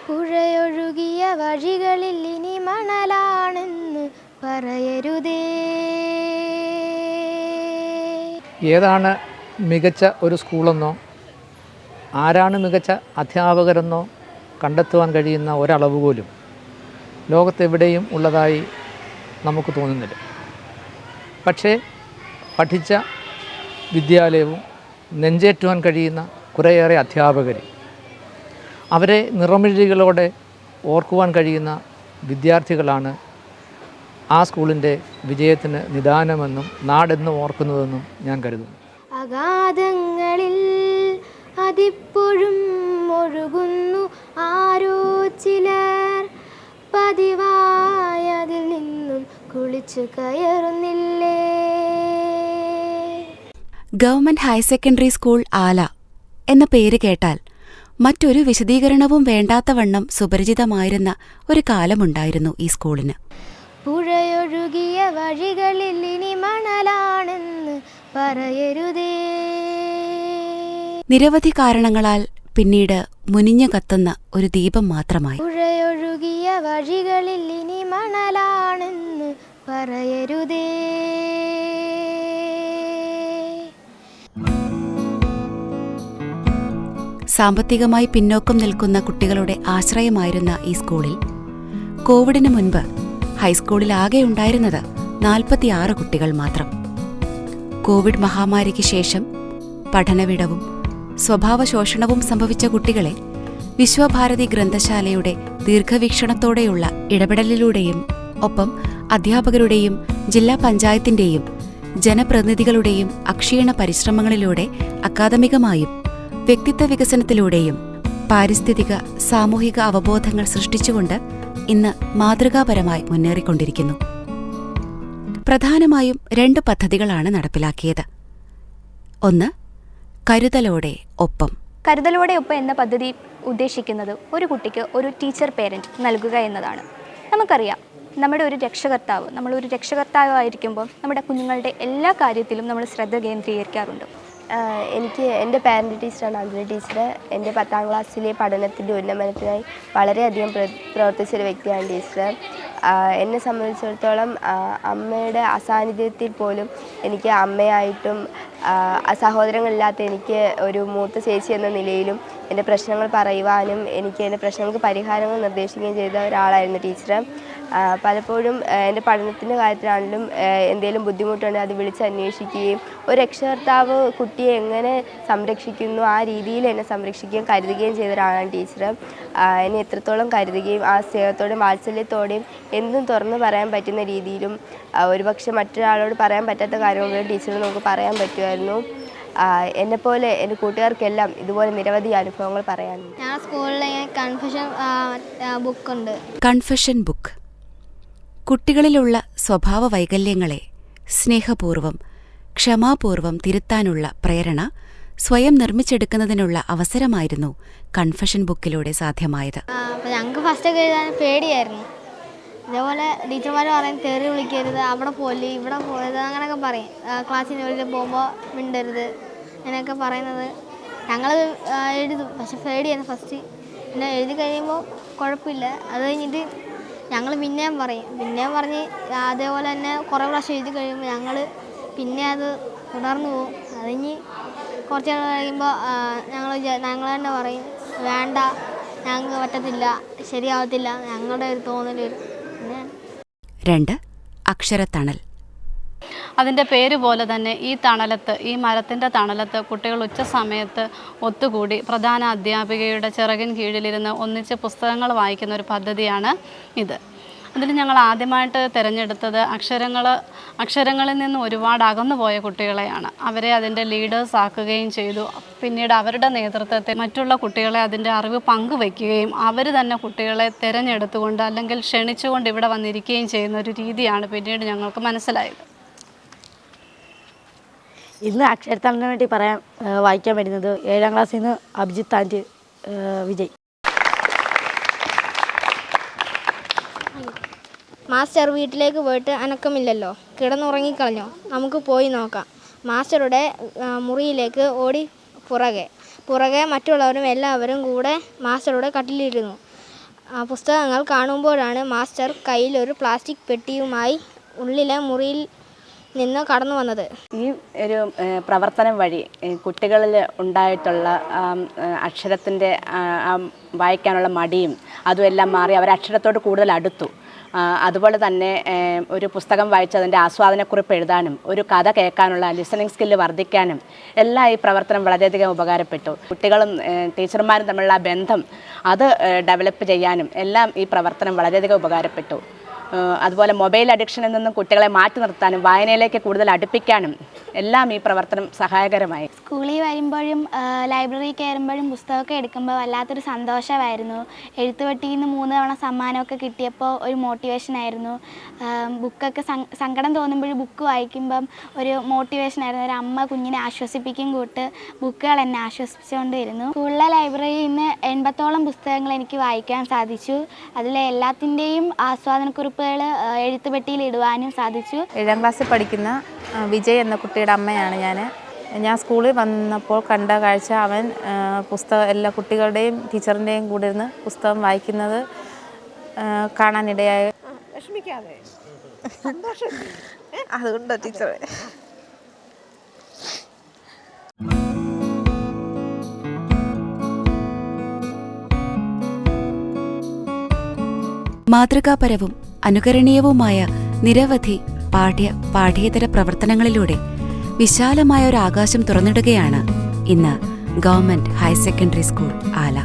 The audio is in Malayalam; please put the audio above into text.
പുഴയൊഴുകിയ വഴികളിൽ ഇനി മണലാണെന്ന് പറയരുതേ. ഏതാണ് മികച്ച ഒരു സ്കൂളെന്നോ ആരാണ് മികച്ച അധ്യാപകരെന്നോ കണ്ടെത്തുവാൻ കഴിയുന്ന ഒരളവ് പോലും ലോകത്തെവിടെയും ഉള്ളതായി നമുക്ക് തോന്നുന്നില്ല. പക്ഷേ പഠിച്ച വിദ്യാലയവും നെഞ്ചേറ്റുവാൻ കഴിയുന്ന കുറേയേറെ അധ്യാപകർ, അവരെ നിറമിഴികളോടെ ഓർക്കുവാൻ കഴിയുന്ന വിദ്യാർത്ഥികളാണ് ആ സ്കൂളിൻ്റെ വിജയത്തിന് നിദാനമെന്നും നാടെന്നും ഓർക്കുന്നതെന്നും ഞാൻ കരുതുന്നു. അഗാധങ്ങളിൽ അതിപ്പോഴും ഒഴുകുന്നു ആരോ ചിലർ, പതിവായതിൽ നിന്നും കുളിച്ചു കയറുന്നില്ലേ. ഗവൺമെന്റ് ഹയർ സെക്കൻഡറി സ്കൂൾ ആല എന്ന പേര് കേട്ടാൽ മറ്റൊരു വിശദീകരണവും വേണ്ടാത്തവണ്ണം സുപരിചിതമായിരുന്ന ഒരു കാലമുണ്ടായിരുന്നു ഈ സ്കൂളിന്. പുഴയൊഴുകിയ വഴികളിൽ ഇനി മണലാണെന്ന് പറയരുതേ. നിരവധി കാരണങ്ങളാൽ പിന്നീട് മുനിഞ്ഞു കത്തുന്ന ഒരു ദീപം മാത്രമായി. പുഴയൊഴുകിയ വഴികളിൽ ഇനി മണലാണെന്ന് പറയരുതേ. സാമ്പത്തികമായി പിന്നോക്കം നിൽക്കുന്ന കുട്ടികളുടെ ആശ്രയമായിരുന്ന ഈ സ്കൂളിൽ കോവിഡിന് മുൻപ് ഹൈസ്കൂളിലാകെ ഉണ്ടായിരുന്നത് 46 കുട്ടികൾ മാത്രം. കോവിഡ് മഹാമാരിക്ക് ശേഷം പഠനവിടവും സ്വഭാവശോഷണവും സംഭവിച്ച കുട്ടികളെ വിശ്വഭാരതി ഗ്രന്ഥശാലയുടെ ദീർഘവീക്ഷണത്തോടെയുള്ള ഇടപെടലിലൂടെയും ഒപ്പം അധ്യാപകരുടെയും ജില്ലാ പഞ്ചായത്തിന്റെയും ജനപ്രതിനിധികളുടെയും അക്ഷീണ പരിശ്രമങ്ങളിലൂടെ അക്കാദമികമായും വ്യക്തിത്വ വികസനത്തിലൂടെയും പാരിസ്ഥിതിക സാമൂഹിക അവബോധങ്ങൾ സൃഷ്ടിച്ചുകൊണ്ട് ഇന്ന് മാതൃകാപരമായി മുന്നേറിക്കൊണ്ടിരിക്കുന്നു. പ്രധാനമായും 2 പദ്ധതികളാണ് നടപ്പിലാക്കിയത്. ഒന്ന്, കരുതലോടെ ഒപ്പം. കരുതലോടെ ഒപ്പം എന്ന പദ്ധതി ഉദ്ദേശിക്കുന്നത് ഒരു കുട്ടിക്ക് ഒരു ടീച്ചർ പേരൻറ്റ് നൽകുക എന്നതാണ്. നമുക്കറിയാം, നമ്മുടെ ഒരു രക്ഷകർത്താവ്, നമ്മളൊരു രക്ഷകർത്താവായിരിക്കുമ്പോൾ നമ്മുടെ കുഞ്ഞുങ്ങളുടെ എല്ലാ കാര്യത്തിലും നമ്മൾ ശ്രദ്ധ കേന്ദ്രീകരിക്കാറുണ്ട്. എനിക്ക് എൻ്റെ പാരൻ്റ് ടീച്ചറാണ് അഞ്ജലി ടീച്ചർ. എൻ്റെ 10ാം ക്ലാസ്സിലെ പഠനത്തിൻ്റെ ഉന്നമനത്തിനായി വളരെയധികം പ്രവർത്തിച്ചൊരു വ്യക്തിയാണ് ടീച്ചർ. എന്നെ സംബന്ധിച്ചിടത്തോളം അമ്മയുടെ അസാന്നിധ്യത്തിൽ പോലും എനിക്ക് അമ്മയായിട്ടും സഹോദരങ്ങളില്ലാത്ത എനിക്ക് ഒരു മൂത്ത ചേച്ചി എന്ന നിലയിലും എൻ്റെ പ്രശ്നങ്ങൾ പറയുവാനും എനിക്ക് എൻ്റെ പ്രശ്നങ്ങൾക്ക് പരിഹാരങ്ങൾ നിർദ്ദേശിക്കുകയും ചെയ്ത ഒരാളായിരുന്നു ടീച്ചർ. പലപ്പോഴും എൻ്റെ പഠനത്തിൻ്റെ കാര്യത്തിലാണെങ്കിലും എന്തെങ്കിലും ബുദ്ധിമുട്ടുണ്ടെങ്കിൽ അത് വിളിച്ചന്വേഷിക്കുകയും ഒരു രക്ഷകർത്താവ് കുട്ടിയെ എങ്ങനെ സംരക്ഷിക്കുന്നു ആ രീതിയിൽ എന്നെ സംരക്ഷിക്കുകയും കരുതുകയും ചെയ്ത ഒരാളാണ് ടീച്ചർ. എന്നെ എത്രത്തോളം കരുതുകയും ആ സ്നേഹത്തോടെയും വാത്സല്യത്തോടെയും എന്തും തുറന്നു പറയാൻ പറ്റുന്ന രീതിയിലും ഒരുപക്ഷെ മറ്റൊരാളോട് പറയാൻ പറ്റാത്ത കാര്യങ്ങളും ടീച്ചറിന് നമുക്ക് പറയാൻ പറ്റുമായിരുന്നു. എന്നെപ്പോലെ എൻ്റെ കൂട്ടുകാർക്കെല്ലാം ഇതുപോലെ നിരവധി അനുഭവങ്ങൾ പറയാനുണ്ട്. ഞങ്ങളുടെ സ്കൂളിൽ കൺഫഷൻ ബുക്കുണ്ട്. കൺഫഷൻ ബുക്ക് കുട്ടികളിലുള്ള സ്വഭാവ വൈകല്യങ്ങളെ സ്നേഹപൂർവം ക്ഷമാപൂർവം തിരുത്താനുള്ള പ്രേരണ സ്വയം നിർമ്മിച്ചെടുക്കുന്നതിനുള്ള അവസരമായിരുന്നു കൺഫഷൻ ബുക്കിലൂടെ സാധ്യമായത്. ഞങ്ങൾക്ക് ഫസ്റ്റൊക്കെ എഴുതാൻ പേടിയായിരുന്നു. ഇതേപോലെ ടീച്ചർമാർ പറയും തെറി വിളിക്കരുത്, അവിടെ പോലെ ഇവിടെ പോയത്, അങ്ങനെയൊക്കെ പറയും. ക്ലാസ്സിന് വെളിയിൽ പോകുമ്പോൾ മിണ്ടരുത് അങ്ങനെയൊക്കെ പറയുന്നത്. ഞങ്ങൾ എഴുതും, പക്ഷെ പേടിയായിരുന്നു ഫസ്റ്റ്. പിന്നെ എഴുതി കഴിയുമ്പോൾ കുഴപ്പമില്ല. അത് കഴിഞ്ഞിട്ട് ഞങ്ങൾ പിന്നെയും പറഞ്ഞ് അതേപോലെ തന്നെ കുറേ പ്രാവശ്യം എഴുതി കഴിയുമ്പോൾ ഞങ്ങൾ പിന്നെ അത് തുടർന്നു പോകും. അത് കഴിഞ്ഞ് കുറച്ച് നാൾ കഴിയുമ്പോൾ ഞങ്ങൾ തന്നെ പറയും, വേണ്ട, ഞങ്ങൾക്ക് പറ്റത്തില്ല, ശരിയാവത്തില്ല, ഞങ്ങളുടെ ഒരു തോന്നൽ വരും. 2, അക്ഷരത്തണൽ. അതിൻ്റെ പേര് പോലെ തന്നെ ഈ മരത്തിൻ്റെ തണലത്ത് കുട്ടികൾ ഉച്ച സമയത്ത് ഒത്തുകൂടി പ്രധാന അധ്യാപികയുടെ ചിറകിൻ കീഴിലിരുന്ന് ഒന്നിച്ച് പുസ്തകങ്ങൾ വായിക്കുന്ന ഒരു പദ്ധതിയാണ് ഇത്. അതിൽ ഞങ്ങൾ ആദ്യമായിട്ട് തിരഞ്ഞെടുത്തത് അക്ഷരങ്ങളിൽ നിന്ന് ഒരുപാട് അകന്നുപോയ കുട്ടികളെയാണ്. അവരെ അതിൻ്റെ ലീഡേഴ്സ് ആക്കുകയും ചെയ്തു. പിന്നീട് അവരുടെ നേതൃത്വത്തിൽ മറ്റുള്ള കുട്ടികളെ അതിൻ്റെ അറിവ് പങ്കുവയ്ക്കുകയും അവർ തന്നെ കുട്ടികളെ തിരഞ്ഞെടുത്തുകൊണ്ട് അല്ലെങ്കിൽ ക്ഷണിച്ചുകൊണ്ട് ഇവിടെ വന്നിരിക്കുകയും ചെയ്യുന്ന ഒരു രീതിയാണ് പിന്നീട് ഞങ്ങൾക്ക് മനസ്സിലായത്. ഇന്ന് അക്ഷരത്തണലിന് വേണ്ടി വായിക്കാൻ വരുന്നത് 7ാം ക്ലാസ്സിൽ നിന്ന് അഭിജിത്ത് ആൻഡ് വിജയ്. മാസ്റ്റർ വീട്ടിലേക്ക് പോയിട്ട് അനക്കമില്ലല്ലോ, കിടന്നുറങ്ങിക്കളഞ്ഞോ, നമുക്ക് പോയി നോക്കാം. മാസ്റ്ററുടെ മുറിയിലേക്ക് ഓടി പുറകെ മറ്റുള്ളവരും എല്ലാവരും കൂടെ മാസ്റ്ററുടെ കട്ടിലിരുന്നു. പുസ്തകങ്ങൾ കാണുമ്പോഴാണ് മാസ്റ്റർ കയ്യിലൊരു പ്ലാസ്റ്റിക് പെട്ടിയുമായി ഉള്ളിലെ മുറിയിൽ നിന്ന് കടന്നു വന്നത്. ഈ ഒരു പ്രവർത്തനം വഴി കുട്ടികളിൽ ഉണ്ടായിട്ടുള്ള അക്ഷരത്തിൻ്റെ വായിക്കാനുള്ള മടിയും അതുമെല്ലാം മാറി അവർ അക്ഷരത്തോട് കൂടുതൽ അടുത്തു. അതുപോലെ തന്നെ ഒരു പുസ്തകം വായിച്ച് അതിൻ്റെ ആസ്വാദനക്കുറിപ്പ് എഴുതാനും ഒരു കഥ കേൾക്കാനുള്ള ലിസണിങ് സ്കില്ല് വർദ്ധിക്കാനും എല്ലാം ഈ പ്രവർത്തനം വളരെയധികം ഉപകാരപ്പെട്ടു. കുട്ടികളും ടീച്ചർമാരും തമ്മിലുള്ള ബന്ധം അത് ഡെവലപ്പ് ചെയ്യാനും എല്ലാം ഈ പ്രവർത്തനം വളരെയധികം ഉപകാരപ്പെട്ടു. അതുപോലെ മൊബൈൽ അഡിക്ഷനിൽ നിന്നും കുട്ടികളെ മാറ്റി നിർത്താനും വായനയിലേക്ക് കൂടുതൽ അടുപ്പിക്കാനും എല്ലാം ഈ പ്രവർത്തനം സഹായകരമായി. സ്കൂളിൽ വരുമ്പോഴും ലൈബ്രറി കയറുമ്പോഴും പുസ്തകമൊക്കെ എടുക്കുമ്പോൾ വല്ലാത്തൊരു സന്തോഷമായിരുന്നു. എഴുത്തുപെട്ടിയിൽ നിന്ന് 3 തവണ സമ്മാനമൊക്കെ കിട്ടിയപ്പോൾ ഒരു മോട്ടിവേഷനായിരുന്നു. ബുക്കൊക്കെ സങ്കടം തോന്നുമ്പോഴും ബുക്ക് വായിക്കുമ്പം ഒരു മോട്ടിവേഷനായിരുന്നു. ഒരു അമ്മ കുഞ്ഞിനെ ആശ്വസിപ്പിക്കും കൂട്ട് ബുക്കുകൾ എന്നെ ആശ്വസിപ്പിച്ചുകൊണ്ട് വരുന്നു. സ്കൂളിലെ ലൈബ്രറിയിൽ നിന്ന് 80ഓളം പുസ്തകങ്ങൾ എനിക്ക് വായിക്കാൻ സാധിച്ചു. അതിലെ എല്ലാത്തിൻ്റെയും ആസ്വാദനക്കുറിപ്പുകൾ എഴുത്തുപെട്ടിയിൽ ഇടുവാനും സാധിച്ചു. 7ാം ക്ലാസ്സിൽ പഠിക്കുന്ന വിജയ് എന്ന കുട്ടിയുടെ അമ്മയാണ് ഞാൻ സ്കൂളിൽ വന്നപ്പോൾ കണ്ട കാഴ്ച അവൻ എല്ലാ കുട്ടികളുടെയും ടീച്ചറിൻ്റെയും കൂടെ ഇരുന്ന് പുസ്തകം വായിക്കുന്നത് കാണാനിടയായ. വിഷമിക്കാതെ അതുകൊണ്ടോ ടീച്ചറെ. മാതൃകാപരവും അനുകരണീയവുമായ നിരവധി പാഠ്യേതര പ്രവർത്തനങ്ങളിലൂടെ വിശാലമായ ഒരു ആകാശം തുറന്നിടുകയാണ് ഇന്ന് ഗവൺമെന്റ് ഹയർ സെക്കൻഡറി സ്കൂൾ ആല.